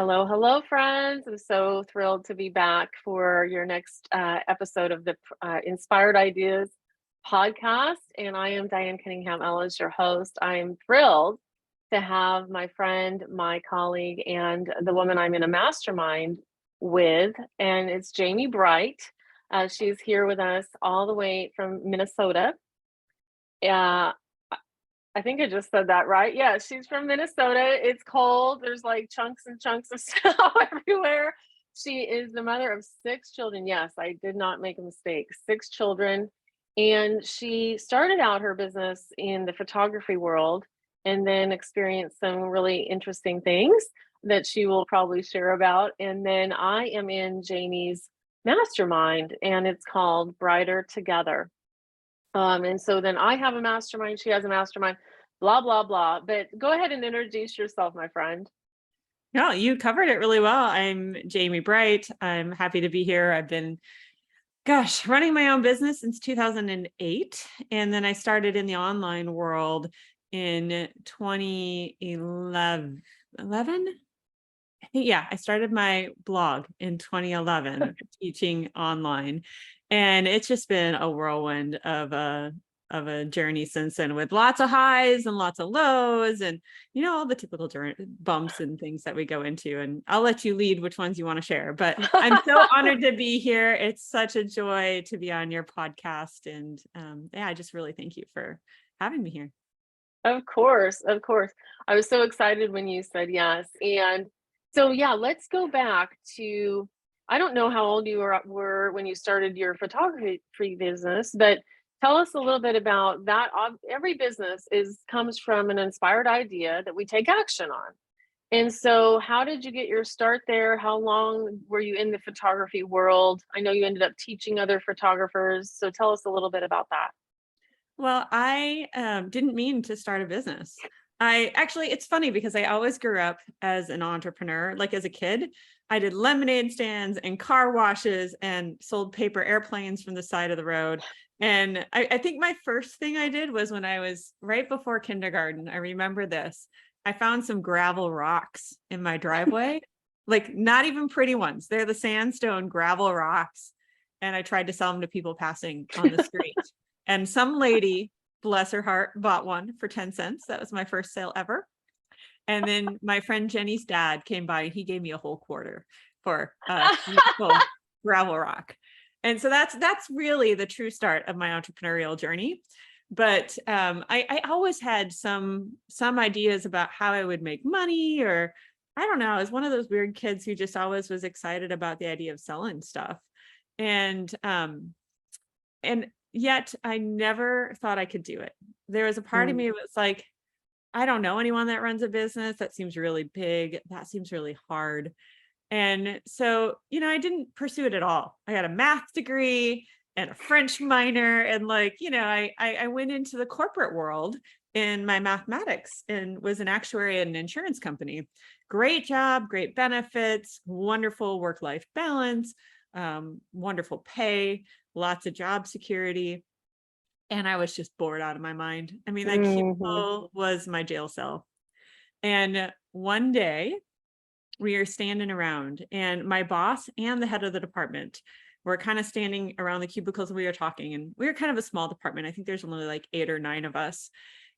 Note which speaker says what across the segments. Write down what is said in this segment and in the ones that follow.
Speaker 1: Hello, hello, friends. I'm so thrilled to be back for your next episode of the Inspired Ideas podcast. And I am Diane Cunningham Ellis, your host. I am thrilled to have my friend, my colleague, and the woman I'm in a mastermind with. And it's Jamie Bright. She's here with us all the way from Minnesota. Uh, I think I just said that right. Yeah, she's from Minnesota. It's cold. There's like chunks and chunks of snow everywhere. She is the mother of six children. Yes, I did not make a mistake. Six children. And she started out her business in the photography world and then experienced some really interesting things that she will probably share about. And then I am in Jamie's mastermind, and it's called Brighter Together. And so then I have a mastermind, she has a mastermind, blah, blah, blah. But go ahead and introduce yourself, my friend.
Speaker 2: No, you covered it really well. I'm Jamie Bright. I'm happy to be here. I've been, running my own business since 2008. And then I started in the online world in 2011. I think, yeah, I started my blog in 2011 teaching online. And it's just been a whirlwind of a journey since then, with lots of highs and lots of lows and all the typical bumps and things that we go into. And I'll let you lead which ones you want to share, but I'm so honored to be here. It's such a joy to be on your podcast, and I just really thank you for having me here.
Speaker 1: Of course, of course. I was so excited when you said yes. And so, yeah, let's go back to, I don't know how old you were when you started your photography business, but tell us a little bit about that. Every business comes from an inspired idea that we take action on. And so, how did you get your start there? How long were you in the photography world? I know you ended up teaching other photographers. So, tell us a little bit about that.
Speaker 2: Well, I didn't mean to start a business. It's funny because I always grew up as an entrepreneur. Like as a kid, I did lemonade stands and car washes and sold paper airplanes from the side of the road. And I think my first thing I did was when I was right before kindergarten. I remember this. I found some gravel rocks in my driveway, like not even pretty ones. They're the sandstone gravel rocks. And I tried to sell them to people passing on the street. And some lady, bless her heart, bought one for 10 cents. That was my first sale ever. And then my friend Jenny's dad came by and he gave me a whole quarter for a beautiful gravel rock. And so that's really the true start of my entrepreneurial journey. But I always had some ideas about how I would make money, or I don't know. I was one of those weird kids who just always was excited about the idea of selling stuff. And yet I never thought I could do it. There was a part of me that was like, I don't know anyone that runs a business. That seems really big. That seems really hard. And so, I didn't pursue it at all. I got a math degree and a French minor. And I went into the corporate world in my mathematics and was an actuary at an insurance company. Great job, great benefits, wonderful work-life balance, wonderful pay, lots of job security. And I was just bored out of my mind. I mean, that cubicle was my jail cell. And one day we are standing around, and my boss and the head of the department were kind of standing around the cubicles. We were talking, and we were kind of a small department. I think there's only like 8 or 9 of us.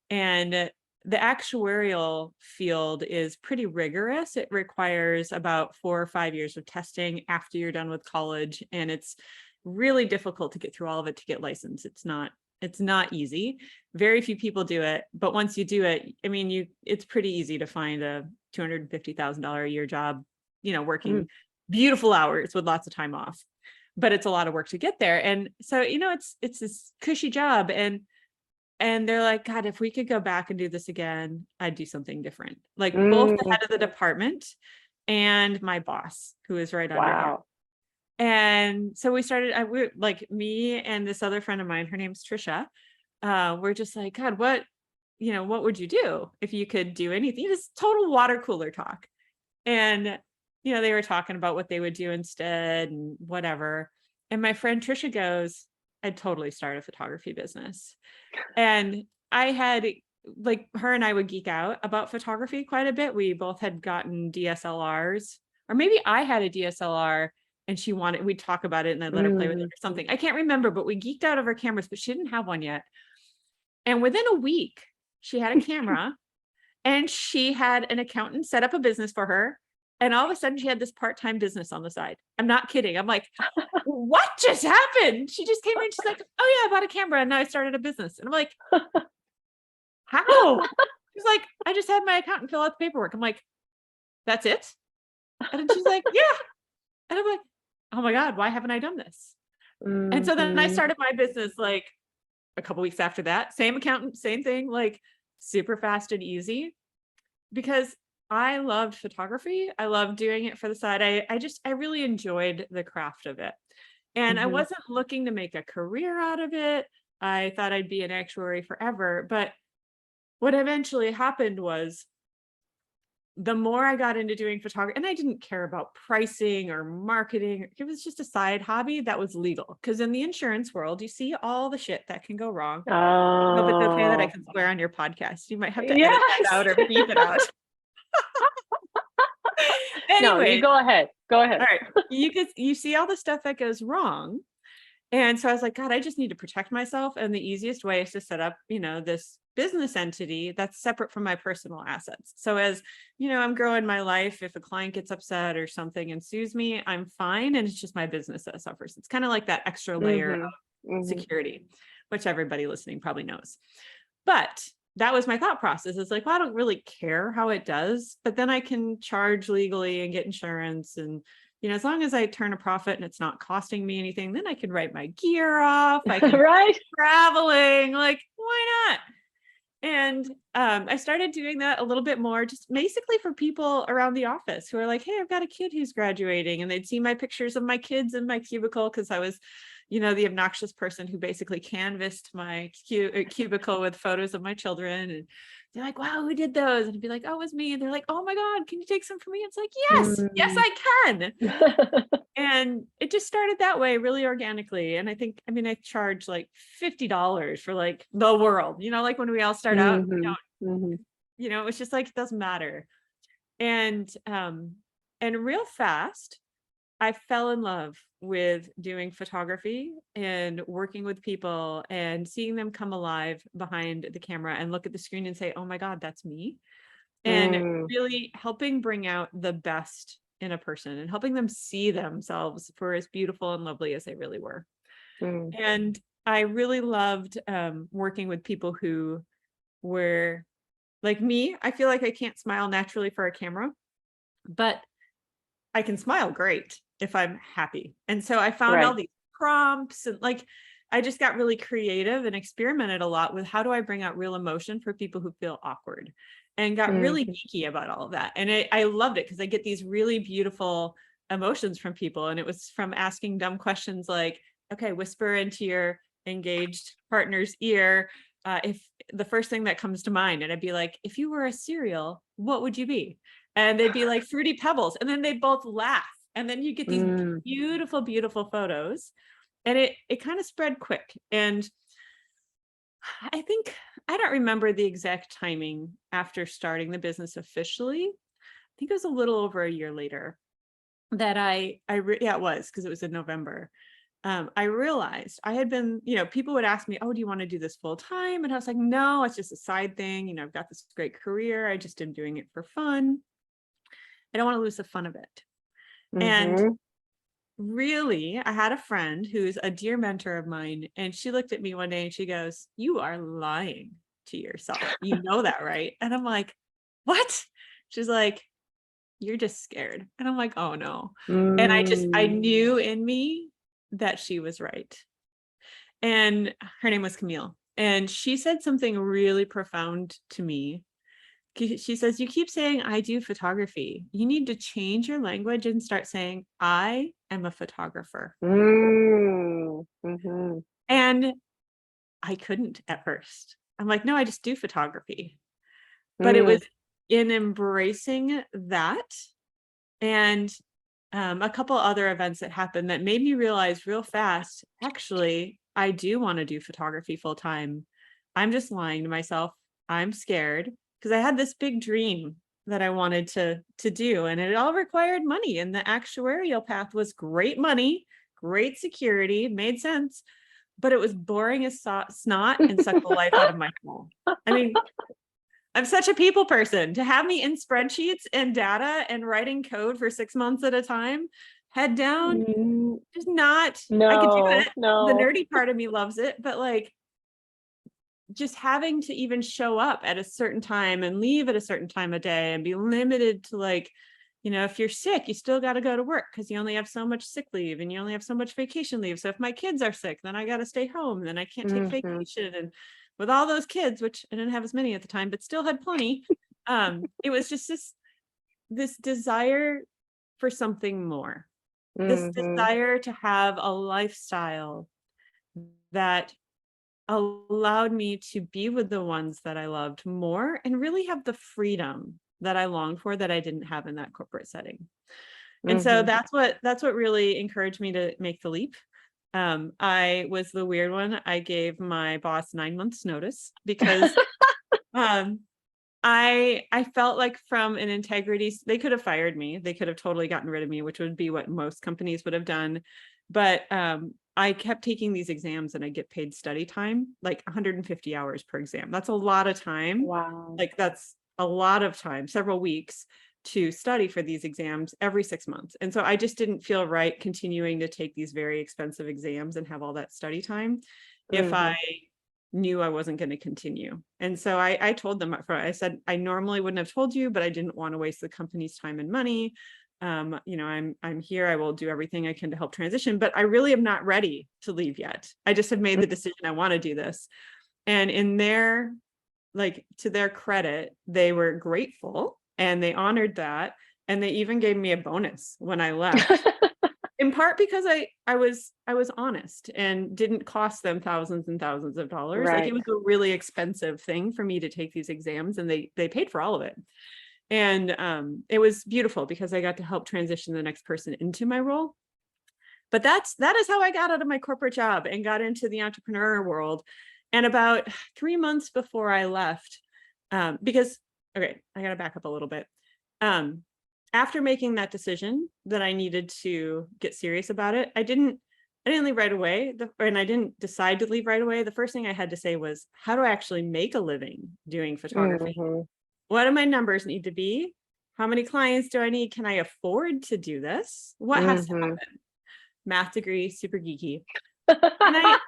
Speaker 2: And the actuarial field is pretty rigorous. It requires about 4 or 5 years of testing after you're done with college. And it's really difficult to get through all of it to get licensed. It's not easy. Very few people do it. But once you do it, I mean, it's pretty easy to find a $250,000 a year job, working beautiful hours with lots of time off. But it's a lot of work to get there. And so, it's this cushy job. And they're like, God, if we could go back and do this again, I'd do something different. Like both the head of the department and my boss, who is right under him. And so we started, me and this other friend of mine, her name's Trisha. We're just like, God, what would you do if you could do anything? Just total water cooler talk. And, they were talking about what they would do instead and whatever. And my friend Trisha goes, I'd totally start a photography business. And I had like her and I would geek out about photography quite a bit. We both had gotten DSLRs, or maybe I had a DSLR and we'd talk about it and I'd let her play with it or something. I can't remember, but we geeked out over cameras, but she didn't have one yet. And within a week, she had a camera and she had an accountant set up a business for her. And all of a sudden she had this part-time business on the side. I'm not kidding. I'm like, what just happened? She just came in. She's like, oh yeah, I bought a camera and now I started a business. And I'm like, how? She's like, I just had my accountant fill out the paperwork. I'm like, that's it? And she's like, yeah. And I'm like, oh my God, why haven't I done this? And so then I started my business like a couple weeks after that. Same accountant, same thing, like super fast and easy, because I loved photography. I loved doing it for the side. I really enjoyed the craft of it. And I wasn't looking to make a career out of it. I thought I'd be an actuary forever. But what eventually happened was, the more I got into doing photography, and I didn't care about pricing or marketing, it was just a side hobby that was legal. Because in the insurance world, you see all the shit that can go wrong. I hope it's okay that I can swear on your podcast. You might have to edit that out or beep it out.
Speaker 1: No, you go ahead. Go ahead.
Speaker 2: All right. You see all the stuff that goes wrong. And so I was like, God, I just need to protect myself. And the easiest way is to set up, this business entity that's separate from my personal assets. So as I'm growing my life, if a client gets upset or something and sues me, I'm fine. And it's just my business that suffers. It's kind of like that extra layer of security, which everybody listening probably knows. But that was my thought process. It's like, well, I don't really care how it does, but then I can charge legally and get insurance. And as long as I turn a profit and it's not costing me anything, then I can write my gear off. I can
Speaker 1: right?
Speaker 2: Traveling, like, why not? And I started doing that a little bit more, just basically for people around the office who are like, hey, I've got a kid who's graduating, and they'd see my pictures of my kids in my cubicle, because I was, the obnoxious person who basically canvassed my cubicle with photos of my children. And they're like, wow, who did those? And I'd be like, oh, it was me. And they're like, oh my God, can you take some for me? It's like, yes, I can. And it just started that way, really organically. And I charge like $50 for like the world, like when we all start out, it was just like, it doesn't matter. And real fast, I fell in love with doing photography and working with people and seeing them come alive behind the camera and look at the screen and say, oh my God, that's me. And really helping bring out the best in a person and helping them see themselves for as beautiful and lovely as they really were. And I really loved working with people who were like me. I feel like I can't smile naturally for a camera, but I can smile great if I'm happy. And so I found all these prompts, and like, I just got really creative and experimented a lot with how do I bring out real emotion for people who feel awkward, and got really geeky about all of that. And I loved it because I get these really beautiful emotions from people. And it was from asking dumb questions like, okay, whisper into your engaged partner's ear if the first thing that comes to mind. And I'd be like, if you were a cereal, what would you be? And they'd be like Fruity Pebbles. And then they both laugh. And then you get these beautiful, beautiful photos. And it kind of spread quick. And I don't remember the exact timing after starting the business officially. I think it was a little over a year later that it was, because it was in November. I realized I had been, people would ask me, oh, do you want to do this full time? And I was like, no, it's just a side thing. I've got this great career. I just am doing it for fun. I don't want to lose the fun of it. And really, I had a friend who's a dear mentor of mine, and she looked at me one day and she goes, you are lying to yourself. You know that, right? And I'm like, what? She's like, you're just scared. And I'm like, oh no. And I knew in me that she was right. And her name was Camille. And she said something really profound to me. She says, you keep saying, I do photography. You need to change your language and start saying, I am a photographer. And I couldn't at first. I'm like, no, I just do photography. But it was in embracing that and a couple other events that happened that made me realize real fast, actually, I do want to do photography full time. I'm just lying to myself. I'm scared, because I had this big dream that I wanted to do, and it all required money. And the actuarial path was great money, great security, made sense, but it was boring as snot and sucked the life out of my soul. I mean, I'm such a people person. To have me in spreadsheets and data and writing code for 6 months at a time, head down,
Speaker 1: Mm,
Speaker 2: just not, I could do
Speaker 1: no,
Speaker 2: it. The
Speaker 1: no.
Speaker 2: nerdy part of me loves it, but like just having to even show up at a certain time and leave at a certain time of day and be limited to like, if you're sick, you still got to go to work because you only have so much sick leave and you only have so much vacation leave. So if my kids are sick, then I got to stay home, then I can't take
Speaker 1: Mhm.
Speaker 2: vacation. And with all those kids, which I didn't have as many at the time, but still had plenty, it was just this desire for something more, this
Speaker 1: Mhm.
Speaker 2: desire to have a lifestyle that allowed me to be with the ones that I loved more and really have the freedom that I longed for that I didn't have in that corporate setting. And so
Speaker 1: Mhm.
Speaker 2: that's what really encouraged me to make the leap. I was the weird one. I gave my boss 9 months notice because um I felt like from an integrity, they could have fired me. They could have totally gotten rid of me, which would be what most companies would have done. But I kept taking these exams and I get paid study time, like 150 hours per exam. That's a lot of time.
Speaker 1: Wow.
Speaker 2: Like that's a lot of time, several weeks to study for these exams every 6 months. And so I just didn't feel right continuing to take these very expensive exams and have all that study time if I
Speaker 1: Mhm.
Speaker 2: knew I wasn't going to continue. And so I told them up front, I said, I normally wouldn't have told you, but I didn't want to waste the company's time and money. I'm here. I will do everything I can to help transition, but I really am not ready to leave yet. I just have made the decision I want to do this. And to their credit, they were grateful and they honored that. And they even gave me a bonus when I left, in part because I was honest and didn't cost them thousands and thousands of dollars. Like it
Speaker 1: Right.
Speaker 2: was a really expensive thing for me to take these exams, and they paid for all of it. And it was beautiful because I got to help transition the next person into my role. But that is how I got out of my corporate job and got into the entrepreneur world. And about 3 months before I left, because okay, I got to back up a little bit. Um, After making that decision that I needed to get serious about it, I didn't leave right away, and I didn't decide to leave right away. The first thing I had to say was, how do I actually make a living doing photography?
Speaker 1: Mhm.
Speaker 2: What do my numbers need to be? How many clients do I need? Can I afford to do this? What has to
Speaker 1: Mhm.
Speaker 2: happen? Math degree, super geeky. And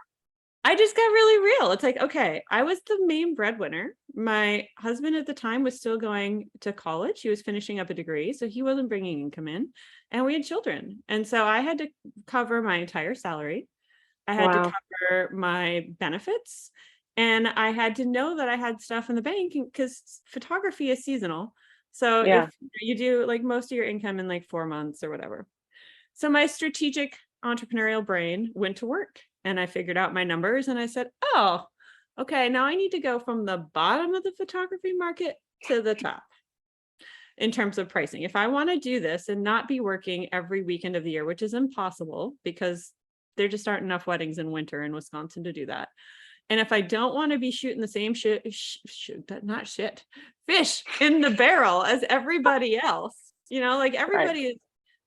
Speaker 2: I just got really real. It's like, okay, I was the main breadwinner. My husband at the time was still going to college. He was finishing up a degree, so he wasn't bringing income in, and we had children. And so I had to cover my entire salary. I had to
Speaker 1: Wow.
Speaker 2: cover my benefits, and I had to know that I had stuff in the bank because photography is seasonal. So
Speaker 1: Yeah.
Speaker 2: if you do like most of your income in like 4 months or whatever. So my strategic entrepreneurial brain went to work and I figured out my numbers and I said, oh, okay, now I need to go from the bottom of the photography market to the top in terms of pricing. If I want to do this and not be working every weekend of the year, which is impossible because there just aren't enough weddings in winter in Wisconsin to do that. And if I don't want to be shooting the same fish in the barrel as everybody else, like
Speaker 1: Right.
Speaker 2: everybody is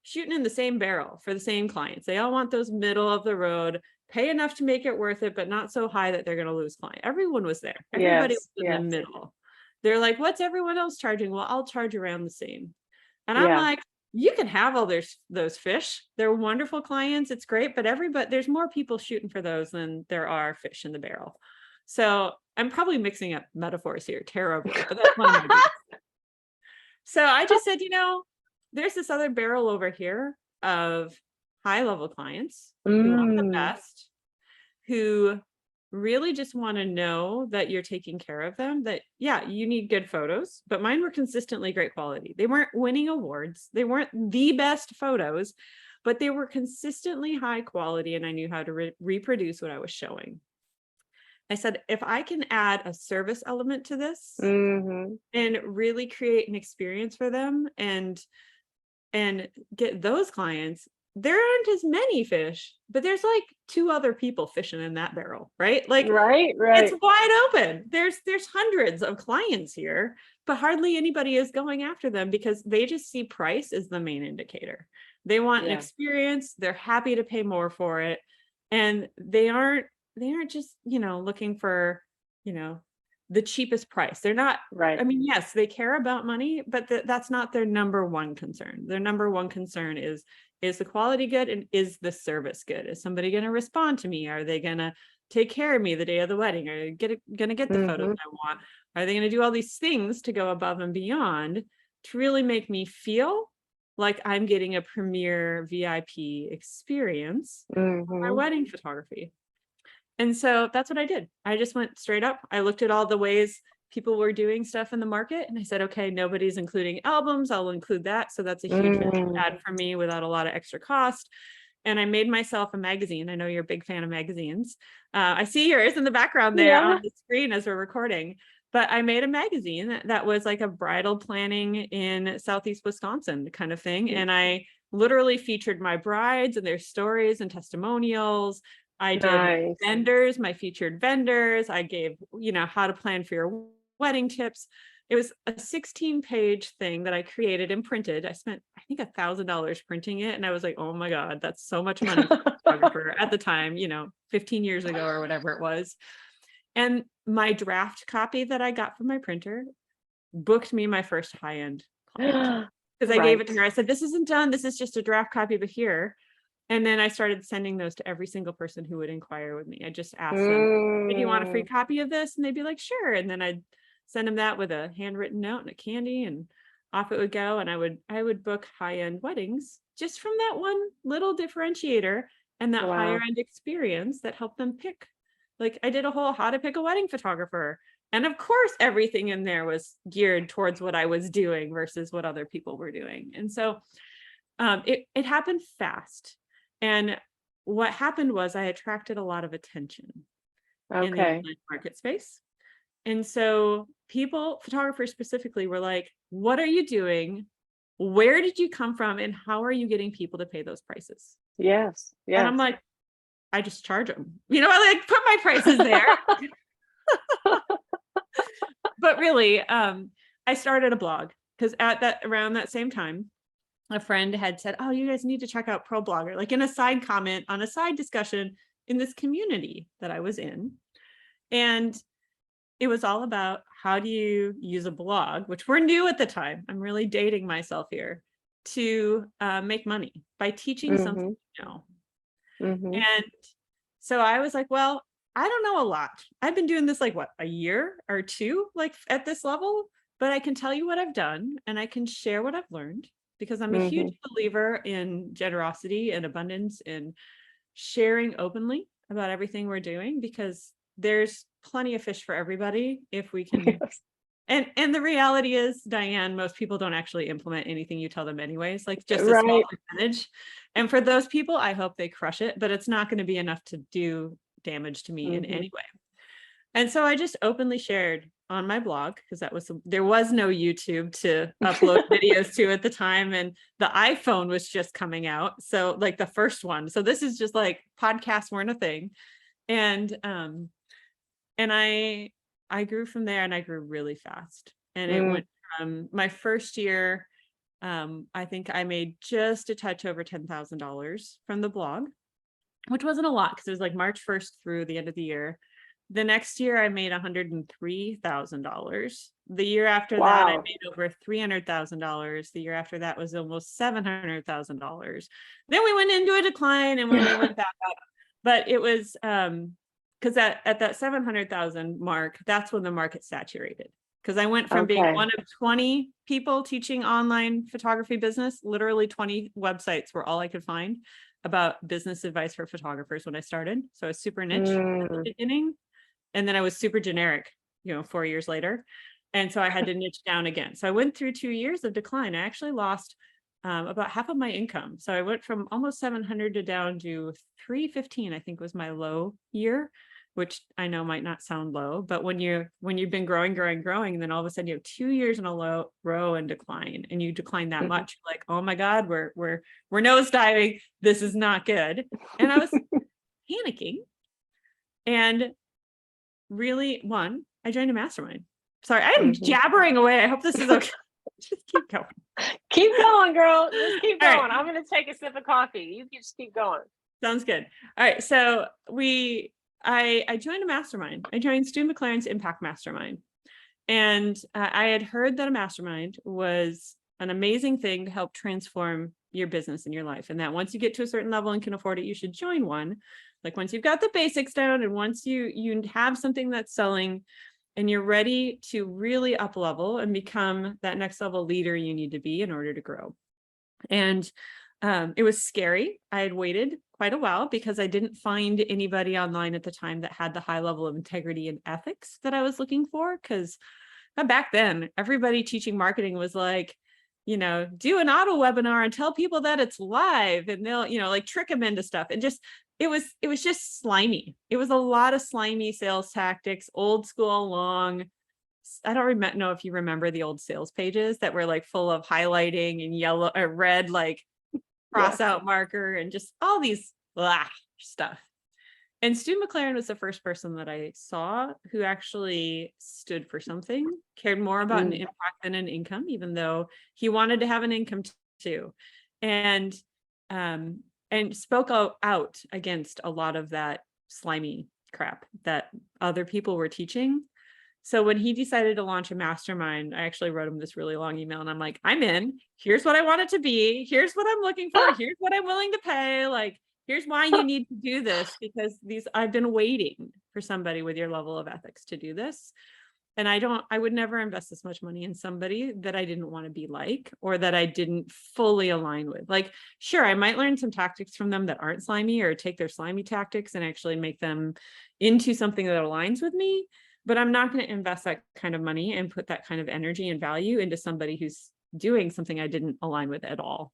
Speaker 2: shooting in the same barrel for the same clients. They all want those middle of the road, pay enough to make it worth it, but not so high that they're going to lose client. Everyone was there. Everybody
Speaker 1: Yes.
Speaker 2: was in the
Speaker 1: Yes.
Speaker 2: middle. They're like, what's everyone else charging? Well, I'll charge around the same. And I'm
Speaker 1: Yeah.
Speaker 2: like, you can have all those fish. They're wonderful clients. It's great, but there's more people shooting for those than there are fish in the barrel. So I'm probably mixing up metaphors here terribly, but that's one of my beats. So I just said, there's this other barrel over here of high level clients who want the
Speaker 1: Mm.
Speaker 2: best, who really just want to know that you're taking care of them, that, yeah, you need good photos, but mine were consistently great quality. They weren't winning awards. They weren't the best photos, but they were consistently high quality. And I knew how to reproduce what I was showing. I said, if I can add a service element to this
Speaker 1: Mhm.
Speaker 2: and really create an experience for them and get those clients, there aren't as many fish, but there's like 2 other people fishing in that barrel, right? Like
Speaker 1: Right,
Speaker 2: it's
Speaker 1: right.
Speaker 2: wide open. There's hundreds of clients here, but hardly anybody is going after them because they just see price as the main indicator. They want an
Speaker 1: Yeah.
Speaker 2: experience, they're happy to pay more for it, and they aren't just, looking for, you know, the cheapest price. They're not,
Speaker 1: Right.
Speaker 2: I mean, yes, they care about money, but that's not their number one concern. Their number one concern is the quality good and is the service good? Is somebody going to respond to me? Are they going to take care of me the day of the wedding? Are they going to get the photos I want? Are they going to do all these things to go above and beyond to really make me feel like I'm getting a premier VIP experience for my
Speaker 1: Mm-hmm.
Speaker 2: wedding photography? And so that's what I did. I just went straight up. I looked at all the ways people were doing stuff in the market and I said, okay, nobody's including albums. I'll include that. So that's a huge value add for me without a lot of extra cost. And I made myself a magazine. I know you're a big fan of magazines. I see yours in the background there
Speaker 1: Yeah.
Speaker 2: on the screen as we're recording. But I made a magazine that was like a bridal planning in Southeast Wisconsin kind of thing. And I literally featured my brides and their stories and testimonials. I did
Speaker 1: Nice.
Speaker 2: vendors, my featured vendors. I gave, how to plan for your wedding tips. It was a 16-page thing that I created and printed. I spent, I think, $1,000 printing it. And I was like, oh my God, that's so much money for a photographer at the time, 15 years ago or whatever it was. And my draft copy that I got from my printer booked me my first high-end client. Because I gave it to her. I said, this isn't done. This is just a draft copy, but here. And then I started sending those to every single person who would inquire with me. I just asked them, hey, do you want a free copy of this? And they'd be like, sure. And then I'd send them that with a handwritten note and a candy, and off it would go. And I would book high-end weddings just from that one little differentiator and that higher end experience that helped them pick. Like I did a whole how to pick a wedding photographer. And of course, everything in there was geared towards what I was doing versus what other people were doing. And so it happened fast. And what happened was I attracted a lot of attention in the online market space. And so people, photographers specifically, were like, what are you doing? Where did you come from? And how are you getting people to pay those prices?
Speaker 1: Yes. Yes.
Speaker 2: And I'm like, I just charge them. I like put my prices there. But really, I started a blog because around that same time, a friend had said, oh, you guys need to check out Pro Blogger, like in a side comment on a side discussion in this community that I was in. And it was all about how do you use a blog, which we're new at the time. I'm really dating myself here, to make money by teaching something you know. And so I was like, well, I don't know a lot. I've been doing this like what, a year or two, like at this level, but I can tell you what I've done and I can share what I've learned because I'm a huge believer in generosity and abundance and sharing openly about everything we're doing, because there's plenty of fish for everybody if we can. Yes. And the reality is, Diane, most people don't actually implement anything you tell them anyways, like just a small percentage. And for those people, I hope they crush it, but it's not going to be enough to do damage to me in any way. And so I just openly shared on my blog, because there was no YouTube to upload videos to at the time, and the iPhone was just coming out, so like the first one. So this is just like podcasts weren't a thing, and I grew from there, and I grew really fast. And it went from my first year, I think I made just a touch over $10,000 from the blog, which wasn't a lot because it was like March 1st through the end of the year. The next year I made $103,000. The year after that, I made over $300,000. The year after that was almost $700,000. Then we went into a decline and when we went back up, but it was because at that 700,000 mark, that's when the market saturated. Because I went from being one of 20 people teaching online photography business, literally 20 websites were all I could find about business advice for photographers when I started. So I was super niche at the beginning. And then I was super generic, 4 years later. And so I had to niche down again. So I went through 2 years of decline. I actually lost about half of my income. So I went from almost 700 to down to 315, I think was my low year. which I know might not sound low, but when you've been growing, and then all of a sudden you have 2 years in a row and decline, and you decline that much, like, oh my God, we're nosediving. This is not good. And I was panicking. And really, I joined a mastermind. Sorry, I'm jabbering away. I hope this is okay. Just keep going.
Speaker 1: Keep going, girl. Just keep
Speaker 2: All
Speaker 1: going.
Speaker 2: right.
Speaker 1: I'm going to take a sip of coffee. You just keep going.
Speaker 2: Sounds good. All right. So I joined a mastermind. I joined Stu McLaren's Impact Mastermind. And I had heard that a mastermind was an amazing thing to help transform your business and your life. And that once you get to a certain level and can afford it, you should join one. Like once you've got the basics down and once you have something that's selling and you're ready to really up level and become that next level leader you need to be in order to grow. And it was scary. I had waited quite a while because I didn't find anybody online at the time that had the high level of integrity and ethics that I was looking for. Because back then, everybody teaching marketing was like, do an auto webinar and tell people that it's live and they'll, like trick them into stuff. And just, it was just slimy. It was a lot of slimy sales tactics, old school, long. I don't know if you remember the old sales pages that were like full of highlighting and yellow or red, like cross out marker and just all these stuff. And Stu McLaren was the first person that I saw who actually stood for something, cared more about an impact than an income, even though he wanted to have an income too. And spoke out against a lot of that slimy crap that other people were teaching. So when he decided to launch a mastermind, I actually wrote him this really long email and I'm like, I'm in. Here's what I want it to be. Here's what I'm looking for. Here's what I'm willing to pay. Like, here's why you need to do this, because I've been waiting for somebody with your level of ethics to do this. And I would never invest this much money in somebody that I didn't want to be like, or that I didn't fully align with. Like, sure, I might learn some tactics from them that aren't slimy, or take their slimy tactics and actually make them into something that aligns with me. But I'm not going to invest that kind of money and put that kind of energy and value into somebody who's doing something I didn't align with at all.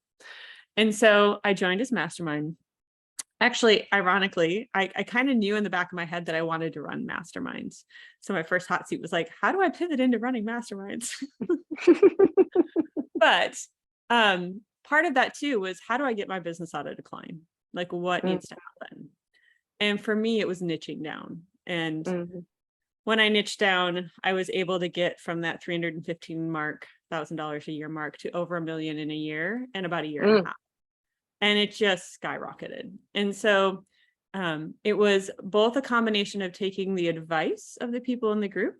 Speaker 2: And so I joined his mastermind. Actually, ironically, I kind of knew in the back of my head that I wanted to run masterminds. So my first hot seat was like, how do I pivot into running masterminds? But part of that too was, how do I get my business out of decline? Like, what needs to happen? And for me, it was niching down. And when I niched down, I was able to get from that $315,000 a year mark to over $1 million in a year in about a year and a half. And it just skyrocketed. And so it was both a combination of taking the advice of the people in the group,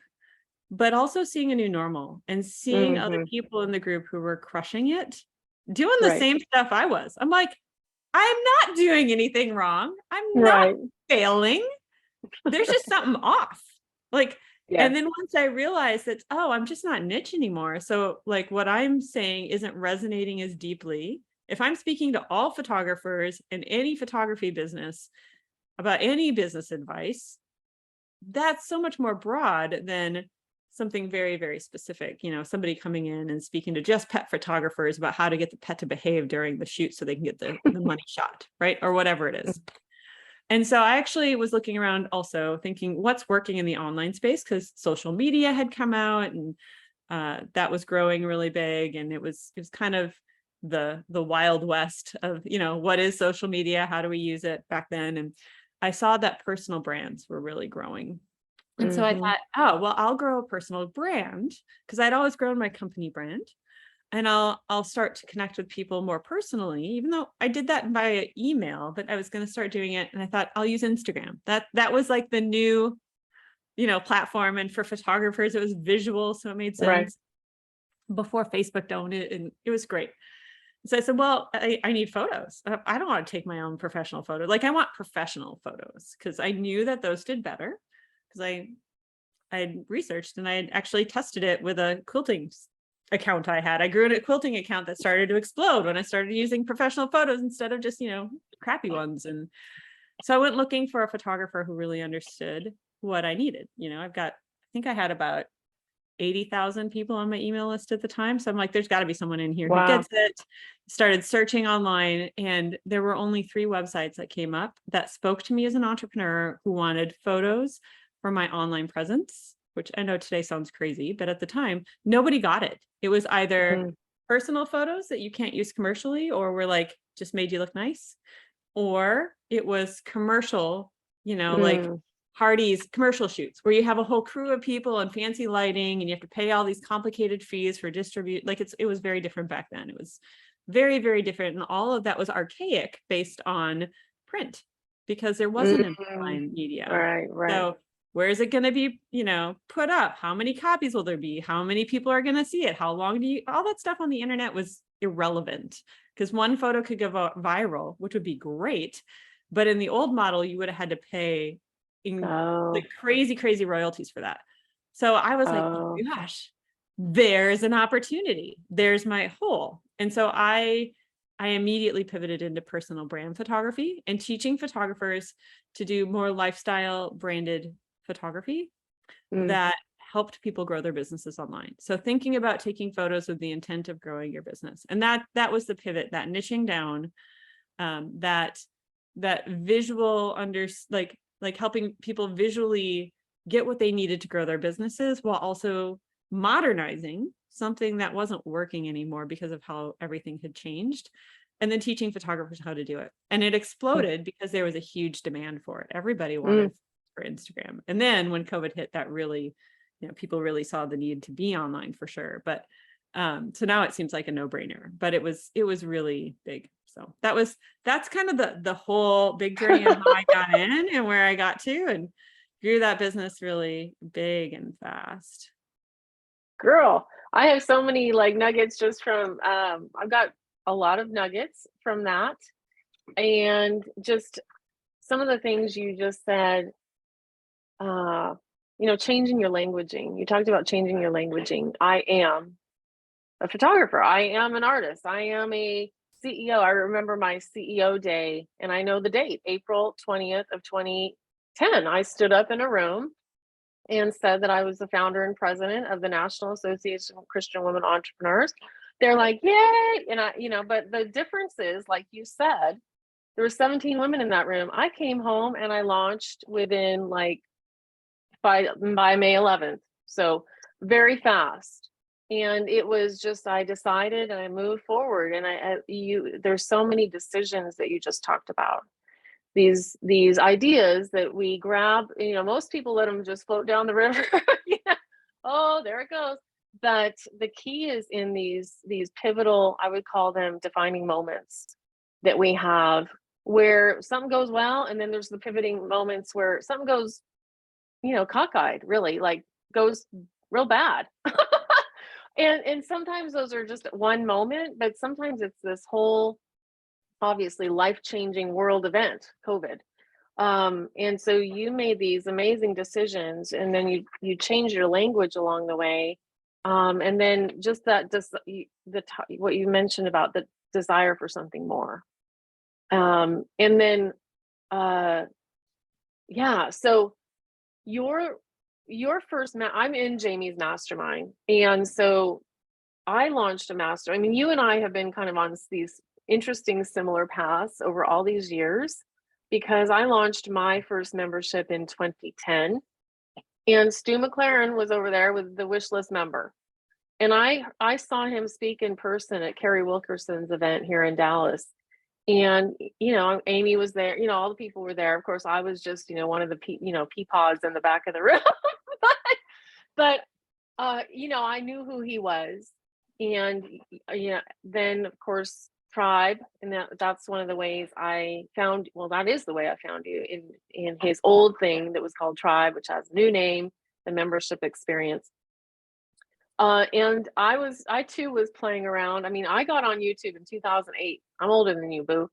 Speaker 2: but also seeing a new normal and seeing other people in the group who were crushing it, doing the same stuff I was. I'm like, I'm not doing anything wrong. I'm not failing. There's just something off. Like, and then once I realized that, oh, I'm just not niche anymore. So like what I'm saying isn't resonating as deeply. If I'm speaking to all photographers in any photography business about any business advice, that's so much more broad than something very, very specific. Somebody coming in and speaking to just pet photographers about how to get the pet to behave during the shoot so they can get the money shot, right? Or whatever it is. And so I actually was looking around also thinking what's working in the online space, because social media had come out and that was growing really big. And it was kind of the wild west of, what is social media? How do we use it back then? And I saw that personal brands were really growing. And so I thought, oh, well, I'll grow a personal brand, because I'd always grown my company brand. And I'll start to connect with people more personally, even though I did that via email, but I was going to start doing it. And I thought I'll use Instagram. That was like the new, platform. And for photographers, it was visual. So it made sense before Facebook owned it. And it was great. So I said, well, I need photos. I don't want to take my own professional photo. Like, I want professional photos, because I knew that those did better, because I had researched and I had actually tested it with a quilting account I had. I grew a quilting account that started to explode when I started using professional photos instead of just, crappy ones. And so I went looking for a photographer who really understood what I needed. I think I had about 80,000 people on my email list at the time. So I'm like, there's got to be someone in here who
Speaker 1: Wow.
Speaker 2: gets it. Started searching online, and there were only 3 websites that came up that spoke to me as an entrepreneur who wanted photos for my online presence, which I know today sounds crazy, but at the time, nobody got it. It was either personal photos that you can't use commercially, or were like, just made you look nice, or it was commercial, like Hardee's commercial shoots where you have a whole crew of people and fancy lighting, and you have to pay all these complicated fees for distribute. Like it was very different back then. It was very, very different. And all of that was archaic based on print because there wasn't an online media.
Speaker 1: Right.
Speaker 2: So where is it going to be, put up? How many copies will there be? How many people are going to see it? How long all that stuff on the internet was irrelevant because one photo could go viral, which would be great. But in the old model, you would have had to pay like crazy, crazy royalties for that. So I was like, oh gosh, there's an opportunity. There's my hole. And so I immediately pivoted into personal brand photography and teaching photographers to do more lifestyle branded photography that helped people grow their businesses online. So thinking about taking photos with the intent of growing your business. And that was the pivot, that niching down, that visual like helping people visually get what they needed to grow their businesses while also modernizing something that wasn't working anymore because of how everything had changed, and then teaching photographers how to do it. And it exploded because there was a huge demand for it. Everybody wanted for Instagram. And then when COVID hit, that really, people really saw the need to be online for sure. But so now it seems like a no-brainer, but it was really big. So that's kind of the whole big journey of how I got in and where I got to and grew that business really big and fast.
Speaker 1: Girl, I have so many like nuggets just from I've got a lot of nuggets from that, and just some of the things you just said, changing your languaging. You talked about changing your languaging. I am a photographer. I am an artist. I am a CEO. I remember my CEO day, and I know the date, April 20th of 2010. I stood up in a room and said that I was the founder and president of the National Association of Christian Women Entrepreneurs. They're like, yay. And but the difference is, like you said, there were 17 women in that room. I came home and I launched within by May 11th. So very fast. And it was just, I decided and I moved forward, and there's so many decisions that you just talked about. These ideas that we grab, most people let them just float down the river. Oh, there it goes. But the key is in these pivotal, I would call them defining moments that we have where something goes well, and then there's the pivoting moments where something goes, cockeyed, really, like goes real bad. And sometimes those are just one moment, but sometimes it's this whole, obviously, life-changing world event, COVID. And so you made these amazing decisions, and then you changed your language along the way. And then just what you mentioned about the desire for something more. And then, so your first, I'm in Jamie's mastermind. And so I launched a master. I mean, you and I have been kind of on these interesting similar paths over all these years, because I launched my first membership in 2010, and Stu McLaren was over there with the wish list member. And I saw him speak in person at Carrie Wilkerson's event here in Dallas. And, Amy was there, all the people were there. Of course, I was just, one of the, peapods in the back of the room. but I knew who he was. And, then of course, Tribe. And that's one of the ways I found, that is the way I found you, in his old thing that was called Tribe, which has a new name, the membership experience. And I too was playing around. I mean, I got on YouTube in 2008. I'm older than you, boo.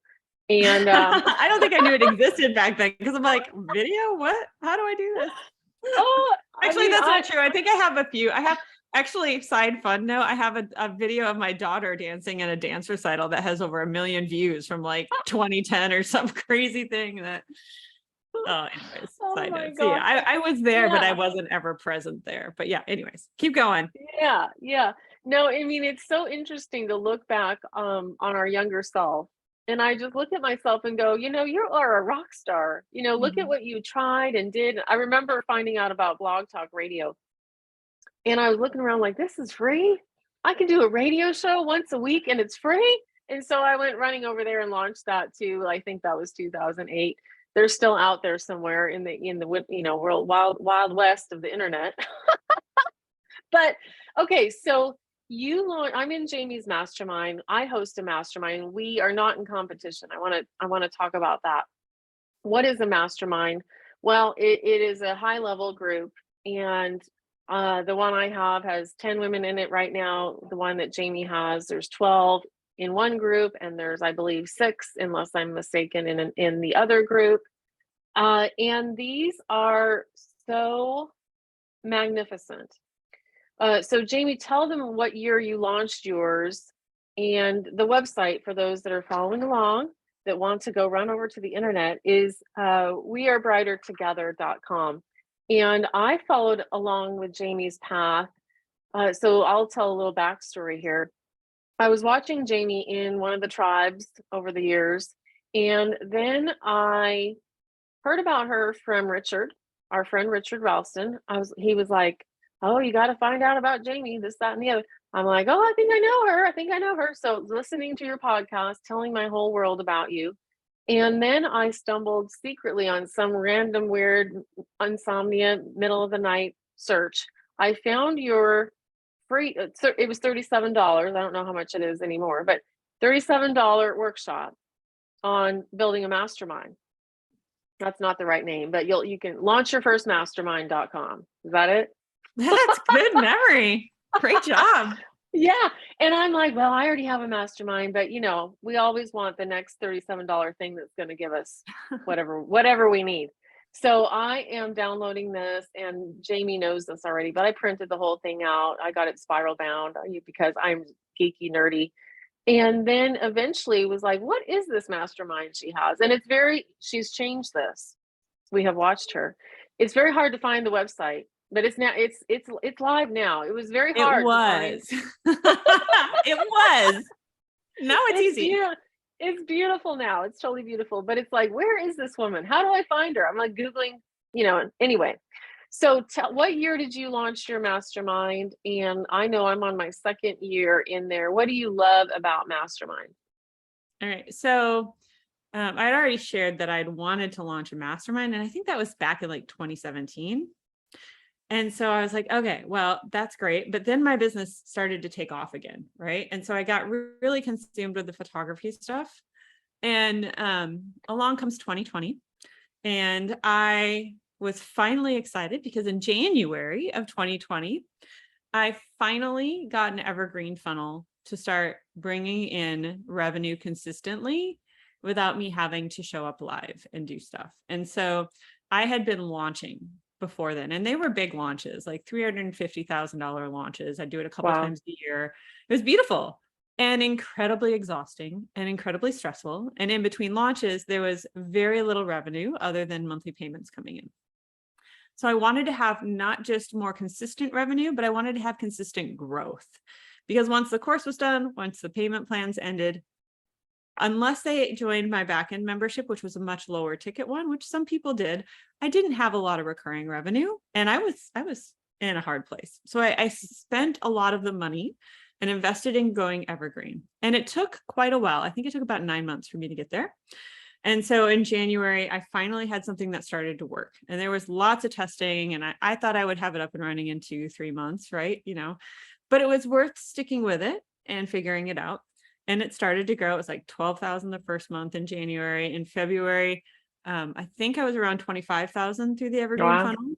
Speaker 1: And
Speaker 2: I don't think I knew it existed back then, because I'm like, video? What? How do I do this? Actually, that's not true. I think I have a few. I have actually, side fun note, I have a video of my daughter dancing in a dance recital that has over 1 million views from 2010 or some crazy thing that Oh, anyways,
Speaker 1: Oh
Speaker 2: side
Speaker 1: my
Speaker 2: note. So yeah,
Speaker 1: gosh.
Speaker 2: I was there, but I
Speaker 1: Yeah.
Speaker 2: wasn't ever present there. But yeah, anyways, keep going.
Speaker 1: Yeah. Yeah. No, I mean, it's so interesting to look back on our younger self. And I just look at myself and go, you are a rock star. Look at
Speaker 2: Mhm.
Speaker 1: what you tried and did. I remember finding out about Blog Talk Radio, and I was looking around like, this is free. I can do a radio show once a week and it's free. And so I went running over there and launched that too. I think that was 2008. They're still out there somewhere in the world wild west of the internet. But okay, so I'm in Jamie's mastermind. I host a mastermind. We are not in competition. I want to talk about that. What is a mastermind? Well, it is a high level group, and the one I have has 10 women in it right now. The one that Jamie has, there's 12 in one group, and there's, I believe, 6, unless I'm mistaken, in the other group. And these are so magnificent. So Jamie, tell them what year you launched yours and the website for those that are following along that want to go run over to the internet is wearebrightertogether.com. And I followed along with Jamie's path. So I'll tell a little backstory here. I was watching Jamie in one of the tribes over the years, and then I heard about her from Richard, our friend Richard Ralston. He was like, "Oh, you got to find out about Jamie, this, that, and the other." I'm like, "Oh, I think I know her. I think I know her." So listening to your podcast, telling my whole world about you. And then I stumbled secretly on some random weird insomnia, middle of the night search. I found your free, so it was $37. I don't know how much it is anymore, but $37 workshop on building a mastermind. That's not the right name, but you can launch your first mastermind.com. Is that it?
Speaker 2: That's good memory. Great job.
Speaker 1: Yeah. And I'm like, well, I already have a mastermind, but we always want the next $37 thing that's going to give us whatever we need. So I am downloading this, and Jamie knows this already, but I printed the whole thing out. I got it spiral bound because I'm geeky, nerdy. And then eventually was like, what is this mastermind she has? And she's changed this. We have watched her. It's very hard to find the website, but it's live now. It was very
Speaker 2: It
Speaker 1: hard to find.
Speaker 2: was. It was. Now it's easy.
Speaker 1: Beautiful. It's beautiful now. It's totally beautiful. But it's like, where is this woman? How do I find her? I'm like Googling, anyway. So what year did you launch your mastermind? And I know I'm on my second year in there. What do you love about Mastermind?
Speaker 2: All right. So I'd already shared that I'd wanted to launch a mastermind, and I think that was back in like 2017. And so I was like, okay, well, that's great. But then my business started to take off again. Right. And so I got really consumed with the photography stuff. And along comes 2020. And I was finally excited because in January of 2020, I finally got an evergreen funnel to start bringing in revenue consistently without me having to show up live and do stuff. And so I had been launching before then, and they were big launches, like $350,000 launches. I'd do it a couple
Speaker 1: Wow.
Speaker 2: times a year. It was beautiful and incredibly exhausting and incredibly stressful. And in between launches, there was very little revenue other than monthly payments coming in. So I wanted to have not just more consistent revenue, but I wanted to have consistent growth, because once the course was done, once the payment plans ended, unless they joined my backend membership, which was a much lower ticket one, which some people did, I didn't have a lot of recurring revenue, and I was in a hard place. So I spent a lot of the money and invested in going evergreen. And it took quite a while. I think it took about 9 months for me to get there. And so in January, I finally had something that started to work, and there was lots of testing, and I thought I would have it up and running in 2-3 months, right? But it was worth sticking with it and figuring it out. And it started to grow. It was like 12,000 the first month in January. In February, I think I was around 25,000 through the evergreen funnel.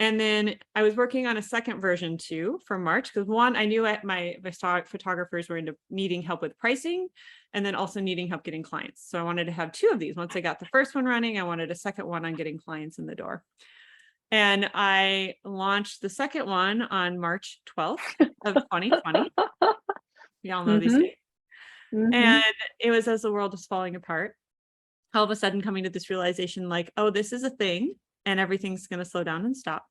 Speaker 2: And then I was working on a second version too for March, because one, I knew my photographers were needing help with pricing, and then also needing help getting clients. So I wanted to have 2 of these. Once I got the first one running, I wanted a second one on getting clients in the door. And I launched the second one on March 12th of 2020. Y'all know these dates.
Speaker 1: Mm-hmm.
Speaker 2: And it was as the world was falling apart. all of a sudden coming to this realization, like, oh, this is a thing and everything's going to slow down and stop.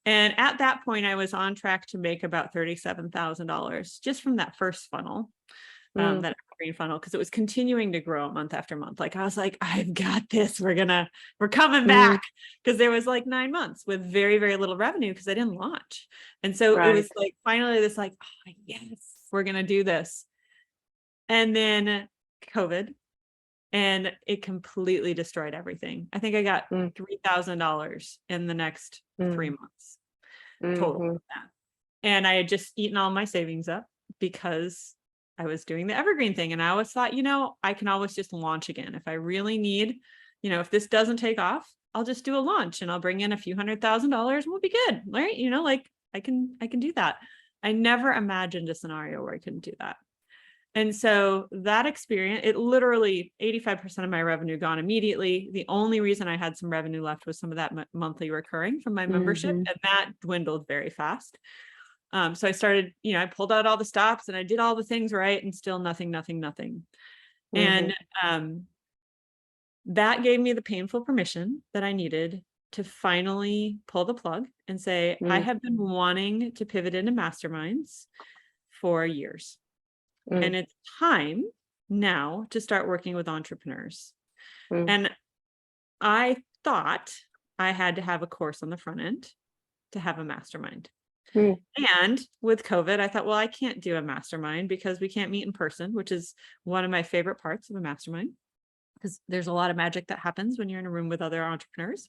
Speaker 2: And at that point, I was on track to make about $37,000 just from that first funnel, that green funnel, because it was continuing to grow month after month. Like I was like, I've got this. We're coming back, because there was like 9 months with very, very little revenue because I didn't launch. And so it was like finally this like, oh, yes, we're going to do this. And then COVID, and it completely destroyed everything. I think I got $3,000 in the next 3 months total of that. And I had just eaten all my savings up because I was doing the evergreen thing. And I always thought, I can always just launch again. If I really need, if this doesn't take off, I'll just do a launch and I'll bring in a few $100,000 and we'll be good. Right. Like I can do that. I never imagined a scenario where I couldn't do that. And so that experience, it literally 85% of my revenue gone immediately. The only reason I had some revenue left was some of that monthly recurring from my membership, and that dwindled very fast. So I started, I pulled out all the stops and I did all the things right, and still nothing. And that gave me the painful permission that I needed to finally pull the plug and say, I have been wanting to pivot into masterminds for years. And it's time now to start working with entrepreneurs. And I thought I had to have a course on the front end to have a mastermind. And with COVID, I thought, well, I can't do a mastermind because we can't meet in person, which is one of my favorite parts of a mastermind, because there's a lot of magic that happens when you're in a room with other entrepreneurs.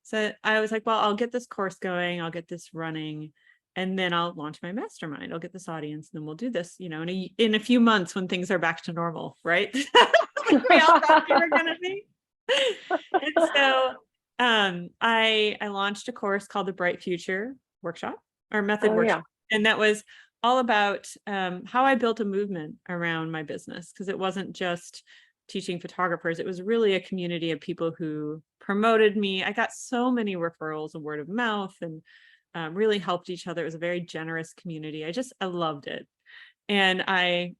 Speaker 2: So I was like, well, I'll get this course going, I'll get this running, and then I'll launch my mastermind. I'll get this audience, and then we'll do this, in a few months when things are back to normal, right? We all thought we were going to be. And so I launched a course called the Bright Future Workshop, or Method Workshop. Yeah. And that was all about how I built a movement around my business, because it wasn't just teaching photographers. It was really a community of people who promoted me. I got so many referrals and word of mouth, and really helped each other. It was a very generous community. I loved it. And I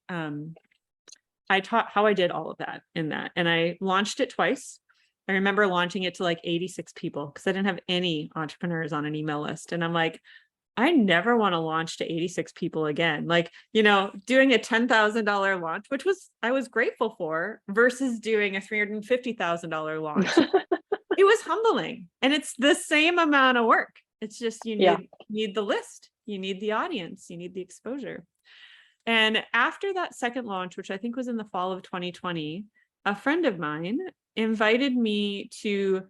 Speaker 2: taught how I did all of that in that. And I launched it twice. I remember launching it to like 86 people because I didn't have any entrepreneurs on an email list. And I'm like, I never want to launch to 86 people again. Like, doing a $10,000 launch, which I was grateful for, versus doing a $350,000 launch. It was humbling. And it's the same amount of work. It's just, you need the list, you need the audience, you need the exposure. And after that second launch, which I think was in the fall of 2020, a friend of mine invited me to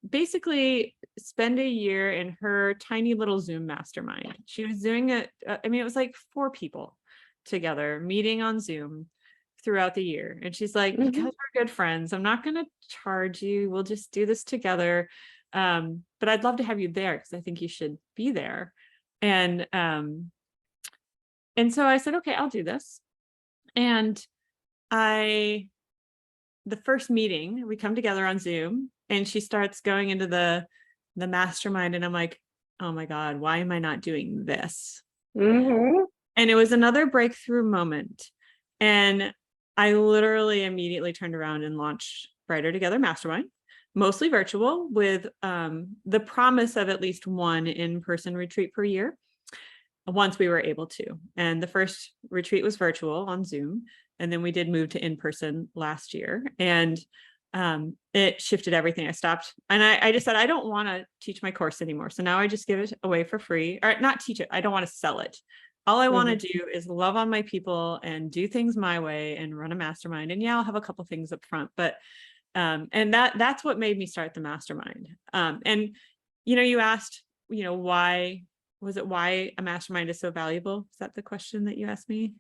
Speaker 2: basically spend a year in her tiny little Zoom mastermind. She was doing it. It was like 4 people together meeting on Zoom throughout the year. And she's like, because we're good friends, I'm not going to charge you. We'll just do this together. But I'd love to have you there because I think you should be there. And so I said, okay, I'll do this. And the first meeting, we come together on Zoom, and she starts going into the mastermind, and I'm like, oh my God, why am I not doing this? And it was another breakthrough moment. And I literally immediately turned around and launched Brighter Together Mastermind, mostly virtual, with the promise of at least one in-person retreat per year once we were able to. And the first retreat was virtual on Zoom. And then we did move to in-person last year. And it shifted everything. I stopped, and I just said, I don't want to teach my course anymore. So now I just give it away for free, or not teach it. I don't want to sell it. All I want to do is love on my people and do things my way and run a mastermind. And I'll have a couple things up front, but and that's what made me start the mastermind. And you asked, why a mastermind is so valuable? Is that the question that you asked me?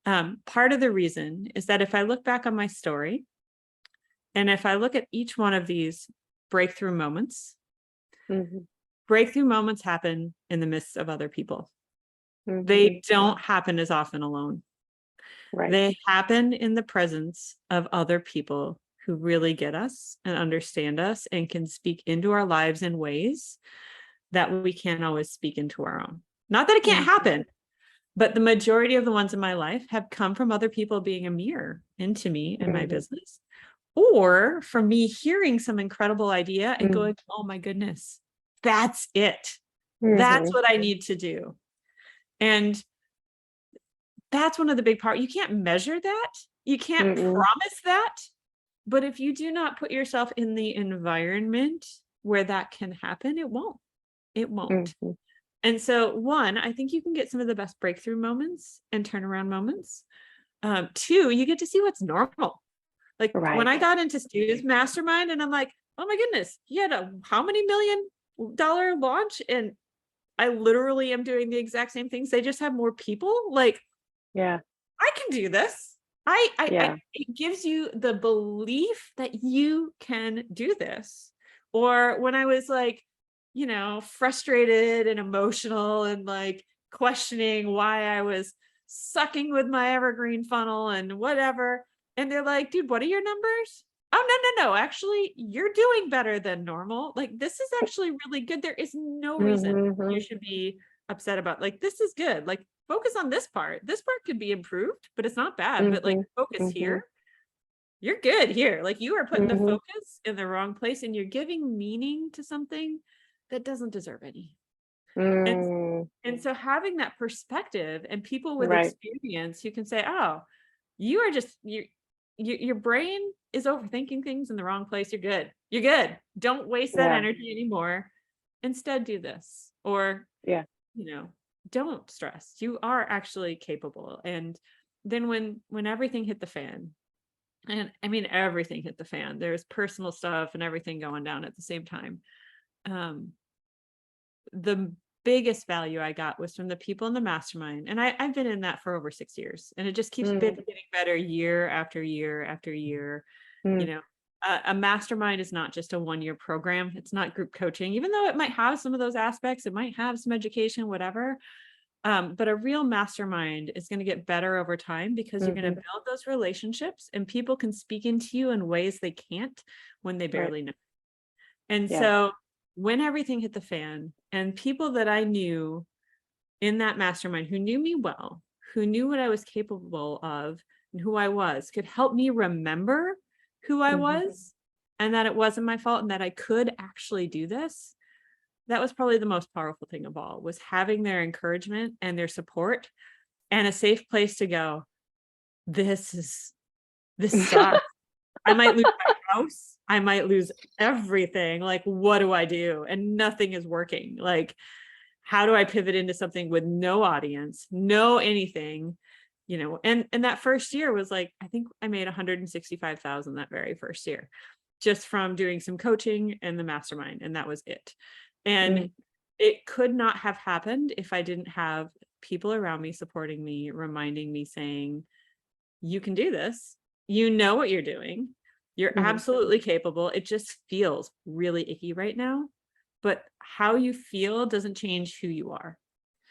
Speaker 2: Part of the reason is that if I look back on my story, and if I look at each one of these breakthrough moments, breakthrough moments happen in the midst of other people. They don't happen as often alone. Right. They happen in the presence of other people who really get us and understand us and can speak into our lives in ways that we can't always speak into our own. Not that it can't happen, but the majority of the ones in my life have come from other people being a mirror into me and my business, or from me hearing some incredible idea and
Speaker 1: Mm.
Speaker 2: going, oh my goodness, that's it. That's
Speaker 1: Mhm.
Speaker 2: what I need to do. And that's one of the big parts. You can't measure that. You can't
Speaker 1: Mm-mm.
Speaker 2: promise that. But if you do not put yourself in the environment where that can happen, it won't. It won't.
Speaker 1: Mhm.
Speaker 2: And so, one, I think you can get some of the best breakthrough moments and turnaround moments. Two, you get to see what's normal. Like when
Speaker 1: Right.
Speaker 2: I got into Stu's mastermind, and I'm like, oh my goodness, he had a how many $1 million launch, and I literally am doing the exact same things. They just have more people. Like,
Speaker 1: Yeah.
Speaker 2: I can do this.
Speaker 1: Yeah.
Speaker 2: It gives you the belief that you can do this. Or when I was like, frustrated and emotional and like questioning why I was sucking with my evergreen funnel and whatever. And they're like, dude, what are your numbers? Oh, no. Actually, you're doing better than normal. Like, this is actually really good. There is no reason you
Speaker 1: Mhm.
Speaker 2: should be upset about, like, this is good. Like, focus on this part. This part could be improved, but it's not bad. But like,
Speaker 1: Mhm.
Speaker 2: focus
Speaker 1: Mhm.
Speaker 2: here. You're good here. Like, you are putting the
Speaker 1: Mhm.
Speaker 2: focus in the wrong place, and you're giving meaning to something that doesn't deserve any. And
Speaker 1: Mm.
Speaker 2: and so having that perspective and people with
Speaker 1: Right.
Speaker 2: experience who can say, oh, you are just your brain is overthinking things in the wrong place. You're good. You're good. Don't waste that
Speaker 1: Yeah.
Speaker 2: energy anymore. Instead, do this. Or,
Speaker 1: Yeah.
Speaker 2: you know, don't stress. You are actually capable. And then when everything hit the fan, and I mean everything hit the fan, there's personal stuff and everything going down at the same time. Um, the biggest value I got was from the people in the mastermind. And I've been in that for over 6 years, and it just keeps
Speaker 1: Mm.
Speaker 2: getting better year after year after year. You
Speaker 1: Mm.
Speaker 2: know, a mastermind is not just a 1-year program. It's not group coaching, even though it might have some of those aspects. It might have some education, whatever. But a real mastermind is going to get better over time because you're going to
Speaker 1: Mhm.
Speaker 2: build those relationships, and people can speak into you in ways they can't when they
Speaker 1: Right.
Speaker 2: barely know. And
Speaker 1: Yeah.
Speaker 2: so when everything hit the fan, and people that I knew in that mastermind who knew me well, who knew what I was capable of and who I was, could help me remember who I
Speaker 1: Mhm.
Speaker 2: was and that it wasn't my fault and that I could actually do this. That was probably the most powerful thing of all, was having their encouragement and their support and a safe place to go, this sucks. I might lose my house. I might lose everything. Like, what do I do? And nothing is working. Like, how do I pivot into something with no audience, no anything, and that first year was like, I think I made 165,000 that very first year, just from doing some coaching and the mastermind. And that was it. And
Speaker 1: Mm.
Speaker 2: it could not have happened if I didn't have people around me supporting me, reminding me, saying, you can do this. You know what you're doing. You're
Speaker 1: Mhm.
Speaker 2: absolutely capable. It just feels really icky right now. But how you feel doesn't change who you are.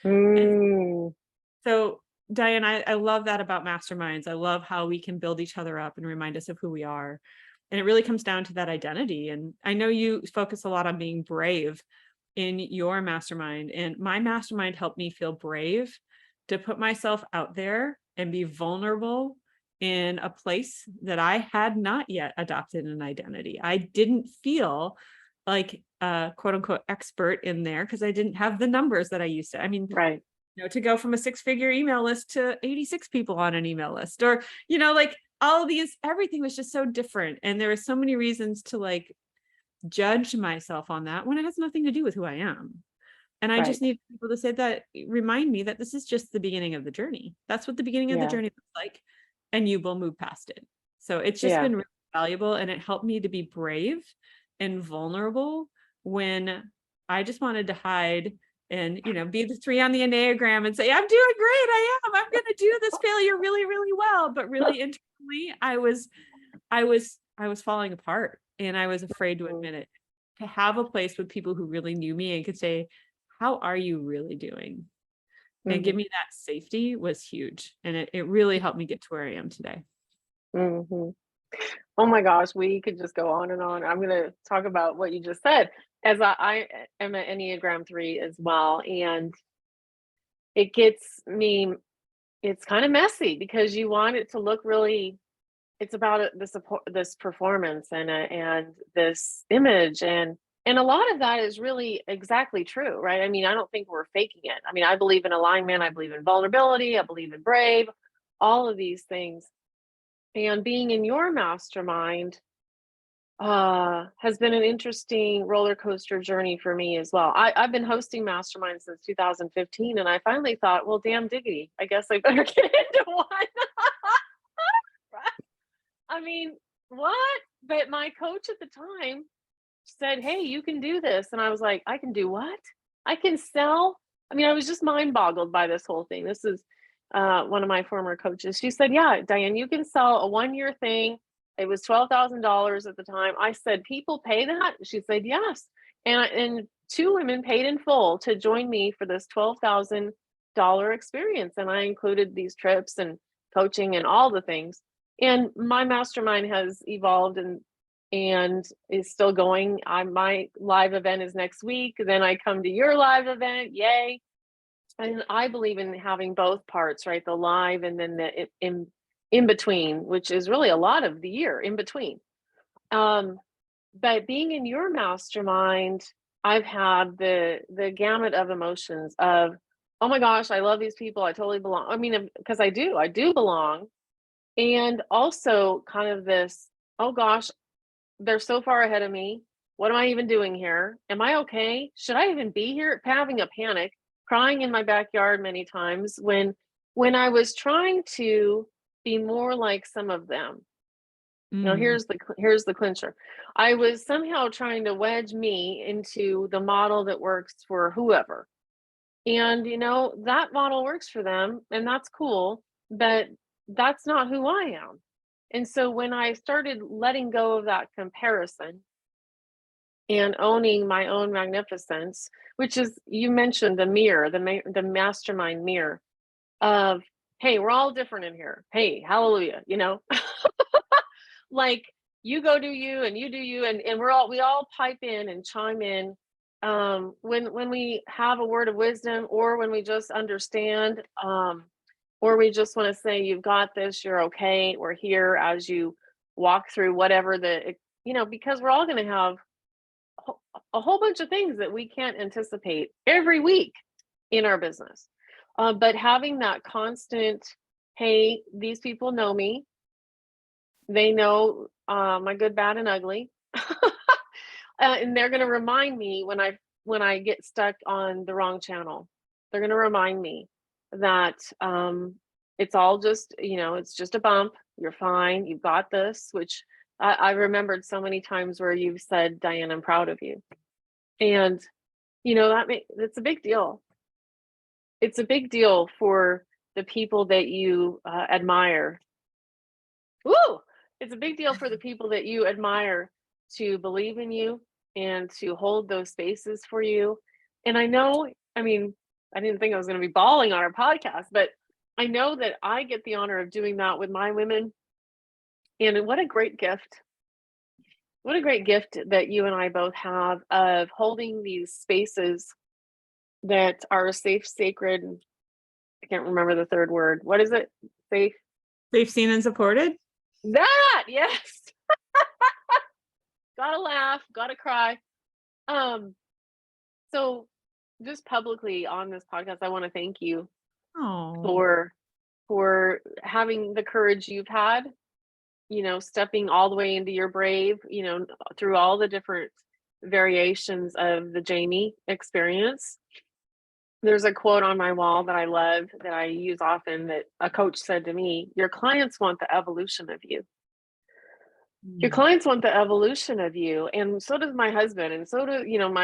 Speaker 2: And
Speaker 1: Mm.
Speaker 2: so, Diane, I love that about masterminds. I love how we can build each other up and remind us of who we are. And it really comes down to that identity. And I know you focus a lot on being brave in your mastermind. And my mastermind helped me feel brave to put myself out there and be vulnerable in a place that I had not yet adopted an identity. I didn't feel like a quote unquote expert in there because I didn't have the numbers that I used to. I mean,
Speaker 1: Right.
Speaker 2: to go from a 6-figure email list to 86 people on an email list, or, like all of these, everything was just so different. And there were so many reasons to like judge myself on that when it has nothing to do with who I am. And I
Speaker 1: Right.
Speaker 2: just need people to say that, remind me that this is just the beginning of the journey. That's what the beginning of the
Speaker 1: Yeah.
Speaker 2: journey looks like. And you will move past it. So it's just
Speaker 1: Yeah.
Speaker 2: been really valuable. And it helped me to be brave and vulnerable when I just wanted to hide and, be the 3 on the Enneagram and say, I'm doing great. I'm going to do this failure really, really well. But really internally, I was falling apart, and I was afraid to
Speaker 1: Mm.
Speaker 2: admit it. To have a place with people who really knew me and could say, how are you really doing? And give
Speaker 1: Mhm.
Speaker 2: me that safety was huge. And it really helped me get to where I am today.
Speaker 1: Mhm. Oh my gosh, we could just go on and on. I'm gonna talk about what you just said, as I am an Enneagram 3 as well, and it gets me it's kinda messy because you want it to look really it's about this performance and this image, and a lot of that is really exactly true, right? I mean, I don't think we're faking it. I mean, I believe in alignment, I believe in vulnerability, I believe in brave, all of these things. And being in your mastermind has been an interesting roller coaster journey for me as well. I've been hosting masterminds since 2015, and I finally thought, well, damn diggity, I guess I better get into one. Right? I mean, what? But my coach at the time said, hey, you can do this. And I was like, I can do what? I can sell. I mean, I was just mind boggled by this whole thing. This is one of my former coaches. She said, yeah, Diane, you can sell a 1-year thing. It was $12,000 at the time. I said, people pay that? She said, yes. And 2 women paid in full to join me for this $12,000 experience. And I included these trips and coaching and all the things. And my mastermind has evolved and is still going. My live event is next week. Then I come to your live event. Yay. And I believe in having both parts, right? The live and then the in between, which is really a lot of the year in between. But being in your mastermind, I've had the gamut of emotions of, oh my gosh, I love these people. I totally belong. I mean, because I do belong. And also kind of this, oh gosh, they're so far ahead of me. What am I even doing here? Am I okay? Should I even be here? Having a panic, crying in my backyard many times when I was trying to be more like some of them. You know,
Speaker 2: Mm.
Speaker 1: here's the clincher. I was somehow trying to wedge me into the model that works for whoever. And you know, that model works for them and that's cool, but that's not who I am. And so when I started letting go of that comparison and owning my own magnificence, which is, you mentioned the mirror, the mastermind mirror of, hey, we're all different in here. Hey, hallelujah, you know, like you go do you and you do you, and we all pipe in and chime in when we have a word of wisdom, or when we just understand, or we just want to say, you've got this, you're okay, we're here as you walk through whatever you know, because we're all going to have a whole bunch of things that we can't anticipate every week in our business. But having that constant, hey, these people know me, they know my good, bad, and ugly. And they're going to remind me when I get stuck on the wrong channel. They're going to remind me that it's all just, you know, it's just a bump. You're fine. You've got this. Which I remembered so many times where you've said, Diane, I'm proud of you. And you know, it's a big deal. It's a big deal for the people that you admire. Woo! It's a big deal for the people that you admire to believe in you and to hold those spaces for you. And I know, I mean, I didn't think I was going to be bawling on our podcast, but I know that I get the honor of doing that with my women. And what a great gift. What a great gift that you and I both have of holding these spaces that are safe, sacred. I can't remember the third word. What is it? Safe.
Speaker 2: Safe, seen, and supported.
Speaker 1: That, yes. Gotta laugh, gotta cry. So just publicly on this podcast, I want to thank you
Speaker 2: Oh,
Speaker 1: for having the courage you've had, you know, stepping all the way into your brave, you know, through all the different variations of the Jamie experience. There's a quote on my wall that I love, that I use often, that a coach said to me, your clients want the evolution of you. Your clients want the evolution of you, and so does my husband, and so do, you know,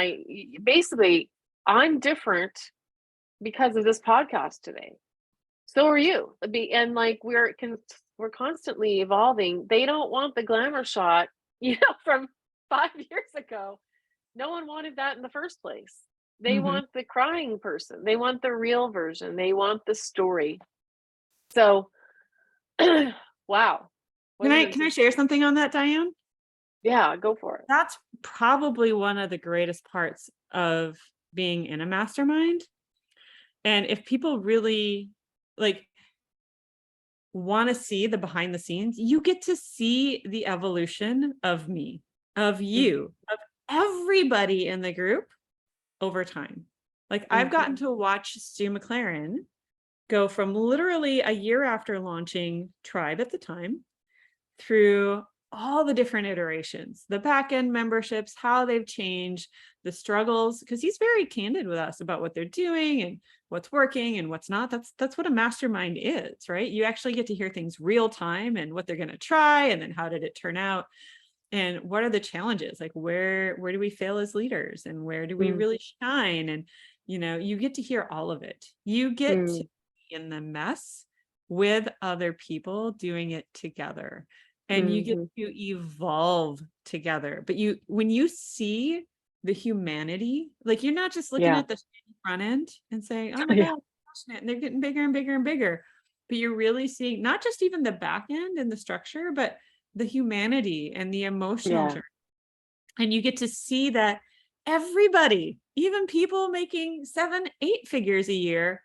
Speaker 1: basically, I'm different because of this podcast today. So are you. And like we're constantly evolving. They don't want the glamour shot, you know, from 5 years ago. No one wanted that in the first place. They
Speaker 2: mm-hmm.
Speaker 1: want the crying person. They want the real version. They want the story. So, wow.
Speaker 2: Can I share something on that, Diane?
Speaker 1: Yeah, go for it.
Speaker 2: That's probably one of the greatest parts of being in a mastermind. And if people really, like, want to see the behind the scenes, you get to see the evolution of me, of you, of everybody in the group over time. Like I've gotten to watch Stu McLaren go from literally a year after launching Tribe at the time through all the different iterations, the back end memberships, how they've changed, the struggles, because he's very candid with us about what they're doing and what's working and what's not. That's what a mastermind is, right? You actually get to hear things real time and what they're going to try, and then how did it turn out, and what are the challenges, like where do we fail as leaders, and where do we really shine, and you get to hear all of it. You get to be in the mess with other people doing it together, and you get to evolve together. But when you see the humanity, like you're not just looking at the front end and saying, oh my God, passionate, and they're getting bigger and bigger and bigger, but you're really seeing not just even the back end and the structure, but the humanity and the emotional journey. And you get to see that everybody, even people making 7-8 figures a year,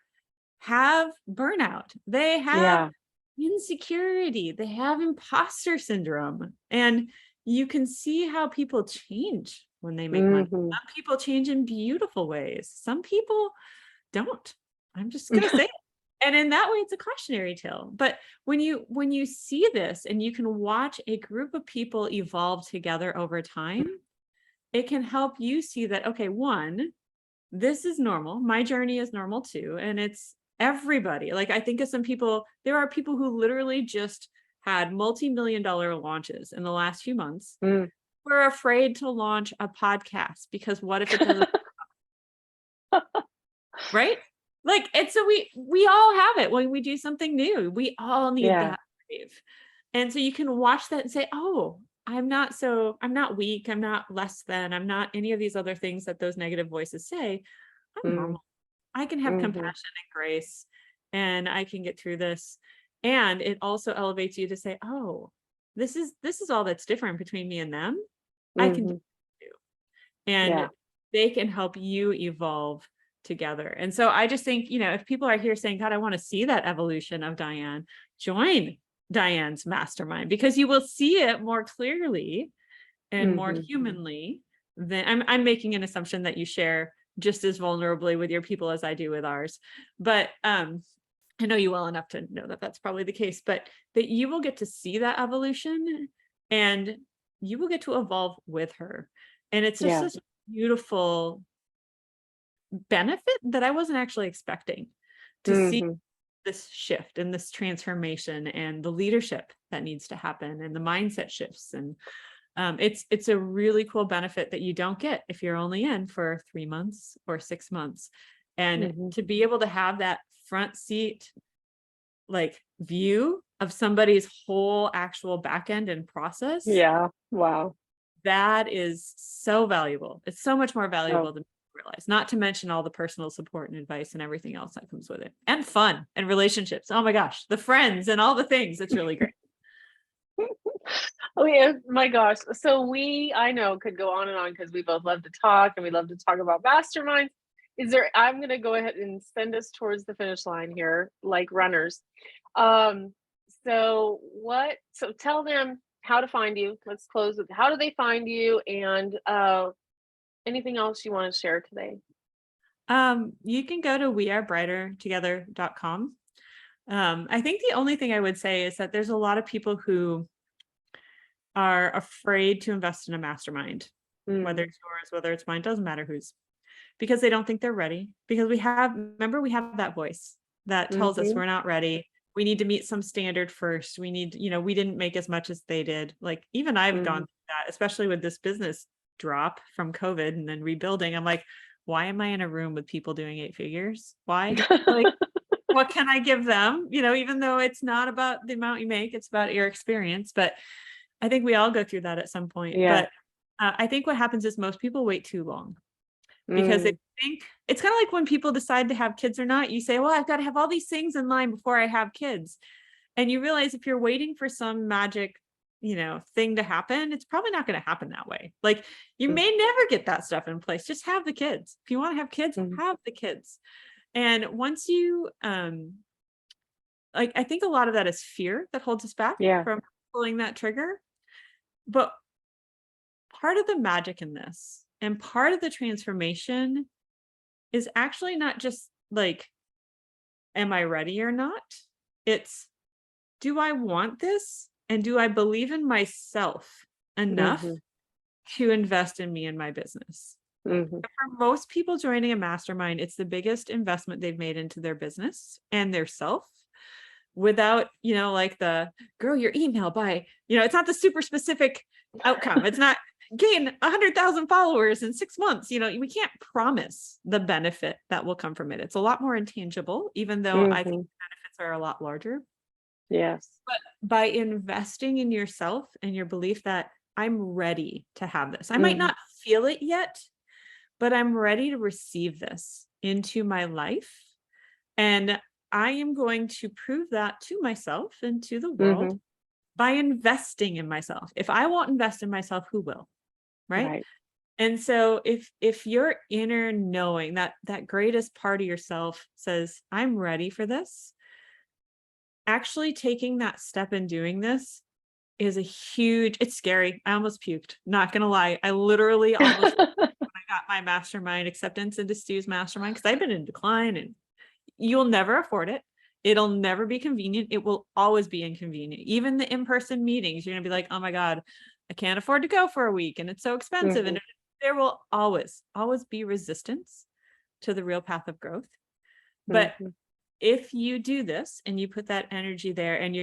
Speaker 2: have burnout. They have insecurity. They have imposter syndrome. And you can see how people change when they make money. Some people change in beautiful ways. Some people don't. I'm just going to say it. And in that way, it's a cautionary tale. But when you see this and you can watch a group of people evolve together over time, it can help you see that, okay, one, this is normal. My journey is normal too. And it's everybody. Like I think of some people, there are people who literally just had multi-million-dollar launches in the last few months. We're afraid to launch a podcast because what if it doesn't right? Like, and so we all have it when we do something new. We all need that wave. And so you can watch that and say, oh, I'm not weak. I'm not less than, I'm not any of these other things that those negative voices say. I'm normal. I can have compassion and grace, and I can get through this. And it also elevates you to say, oh, this is all that's different between me and them. I can do it too. And they can help you evolve together. And so I just think, if people are here saying, God, I want to see that evolution of Diane, join Diane's mastermind, because you will see it more clearly and more humanly than I'm making an assumption that you share just as vulnerably with your people as I do with ours. But I know you well enough to know that that's probably the case, but that you will get to see that evolution and you will get to evolve with her. And it's just such a beautiful benefit that I wasn't actually expecting to see this shift and this transformation and the leadership that needs to happen and the mindset shifts. And it's a really cool benefit that you don't get if you're only in for 3 months or 6 months. And to be able to have that front seat, like view of somebody's whole actual back end and process.
Speaker 1: Yeah. Wow.
Speaker 2: That is so valuable. It's so much more valuable than realize, not to mention all the personal support and advice and everything else that comes with it, and fun and relationships. Oh my gosh, the friends and all the things. It's really great.
Speaker 1: Oh yeah, my gosh. So I know could go on and on because we both love to talk and we love to talk about masterminds. I'm going to go ahead and send us towards the finish line here, like runners. So tell them how to find you. Let's close with how do they find you, and anything else you want to share today?
Speaker 2: You can go to wearebrightertogether.com. I think the only thing I would say is that there's a lot of people who are afraid to invest in a mastermind, whether it's yours, whether it's mine, doesn't matter whose, because they don't think they're ready. Because we have that voice that tells us we're not ready. We need to meet some standard first. We need, we didn't make as much as they did. Like even I've gone through that, especially with this business drop from COVID and then rebuilding. I'm like, why am I in a room with people doing 8 figures? Why? Like, what can I give them? Even though it's not about the amount you make, it's about your experience. But I think we all go through that at some point. But I think what happens is most people wait too long because they think it's kind of like when people decide to have kids or not. You say, well, I've got to have all these things in line before I have kids. And you realize if you're waiting for some magic thing to happen, it's probably not going to happen that way. Like you may never get that stuff in place. Just have the kids. If you want to have kids, have the kids. And once you like, I think a lot of that is fear that holds us back
Speaker 1: Yeah.
Speaker 2: from pulling that trigger. But part of the magic in this and part of the transformation is actually not just like, am I ready or not? It's, do I want this? And do I believe in myself enough
Speaker 1: Mm-hmm.
Speaker 2: to invest in me and my business?
Speaker 1: Mm-hmm.
Speaker 2: For most people joining a mastermind, it's the biggest investment they've made into their business and their self without, like the grow your email by, it's not the super specific outcome. It's not gain 100,000 followers in 6 months. We can't promise the benefit that will come from it. It's a lot more intangible, even though I think
Speaker 1: Mm-hmm.
Speaker 2: the benefits are a lot larger.
Speaker 1: Yes.
Speaker 2: But by investing in yourself and your belief that I'm ready to have this, I might
Speaker 1: Mm-hmm.
Speaker 2: not feel it yet, but I'm ready to receive this into my life. And I am going to prove that to myself and to the world
Speaker 1: Mm-hmm.
Speaker 2: by investing in myself. If I won't invest in myself, who will? Right.
Speaker 1: Right.
Speaker 2: And so if your inner knowing, that greatest part of yourself says, I'm ready for this, actually taking that step and doing this is it's scary. I almost puked. Not gonna lie. I literally almost when I got my mastermind acceptance into Stu's mastermind, because I've been in decline and you'll never afford it. It'll never be convenient. It will always be inconvenient. Even the in-person meetings, you're gonna be like, oh my God, I can't afford to go for a week and it's so expensive.
Speaker 1: Mm-hmm.
Speaker 2: And there will always, always be resistance to the real path of growth. But
Speaker 1: Mm-hmm.
Speaker 2: if you do this and you put that energy there and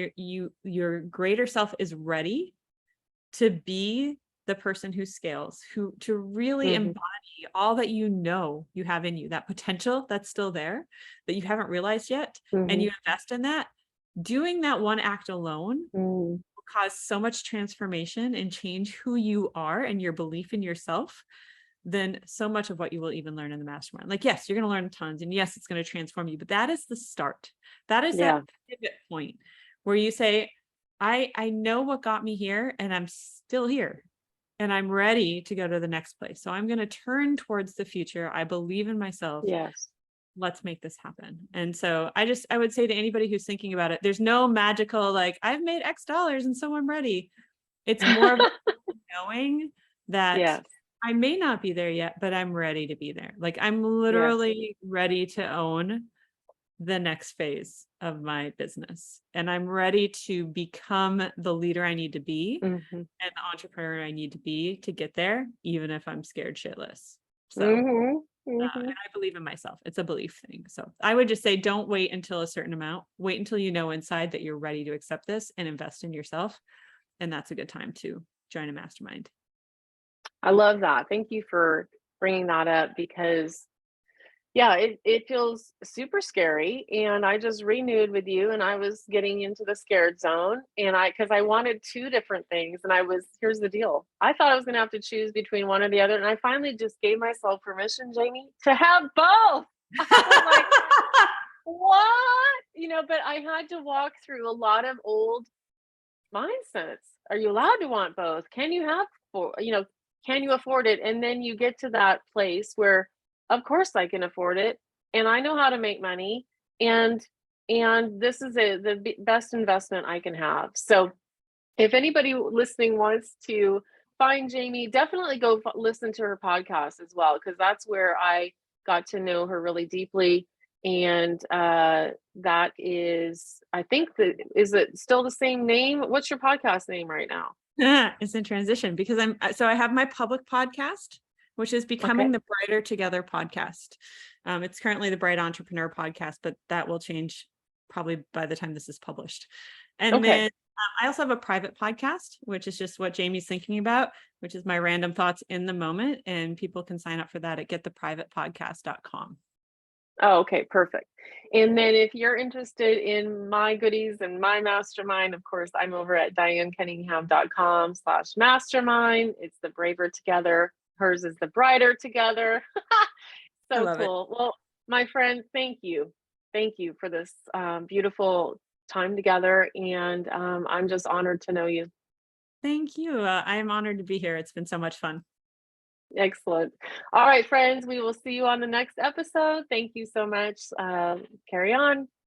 Speaker 2: your greater self is ready to be the person who scales, who to really
Speaker 1: Mm-hmm.
Speaker 2: embody all that you have in you, that potential that's still there that you haven't realized yet, and
Speaker 1: Mm-hmm.
Speaker 2: you invest in that, doing that one act alone
Speaker 1: Mm-hmm.
Speaker 2: will cause so much transformation and change who you are and your belief in yourself than so much of what you will even learn in the mastermind. Like, yes, you're going to learn tons and yes, it's going to transform you, but that is the start. That is
Speaker 1: Yeah.
Speaker 2: that pivot point where you say, I know what got me here and I'm still here and I'm ready to go to the next place. So I'm going to turn towards the future. I believe in myself.
Speaker 1: Yes.
Speaker 2: Let's make this happen. And so I would say to anybody who's thinking about it, there's no magical, like, I've made X dollars and so I'm ready. It's more of knowing that
Speaker 1: Yes.
Speaker 2: I may not be there yet, but I'm ready to be there. Like, I'm
Speaker 1: Yes.
Speaker 2: literally ready to own the next phase of my business. And I'm ready to become the leader I need to be
Speaker 1: Mm-hmm.
Speaker 2: and the entrepreneur I need to be to get there, even if I'm scared shitless. So,
Speaker 1: Mm-hmm. Mm-hmm.
Speaker 2: and I believe in myself. It's a belief thing. So I would just say, don't wait until a certain amount. Wait until you know inside that you're ready to accept this and invest in yourself. And that's a good time to join a mastermind.
Speaker 1: I love that. Thank you for bringing that up because yeah, it feels super scary. And I just renewed with you and I was getting into the scared zone. And because I wanted two different things. And here's the deal. I thought I was going to have to choose between one or the other. And I finally just gave myself permission, Jamie, to have both. I was like, what? But I had to walk through a lot of old mindsets. Are you allowed to want both? Can you have four? Can you afford it? And then you get to that place where, of course, I can afford it, and I know how to make money, and this is the best investment I can have. So, if anybody listening wants to find Jamie, definitely go listen to her podcast as well, because that's where I got to know her really deeply. And that is, I think is it still the same name? What's your podcast name right now?
Speaker 2: It's in transition because I have my public podcast, which is
Speaker 1: Okay.
Speaker 2: becoming the Brighter Together podcast. It's currently the Bright Entrepreneur podcast, but that will change probably by the time this is published. And
Speaker 1: Okay.
Speaker 2: then I also have a private podcast, which is just what Jamie's thinking about, which is my random thoughts in the moment. And people can sign up for that at gettheprivatepodcast.com.
Speaker 1: Oh, okay, perfect. And then if you're interested in my goodies and my mastermind, of course, I'm over at dianecunningham.com/mastermind. It's the Braver Together. Hers is the Brighter Together.
Speaker 2: I
Speaker 1: So
Speaker 2: love it.
Speaker 1: cool. Well, my friend, thank you. Thank you for this beautiful time together. And I'm just honored to know you.
Speaker 2: Thank you. I am honored to be here. It's been so much fun.
Speaker 1: Excellent. All right, friends, we will see you on the next episode. Thank you so much. Carry on.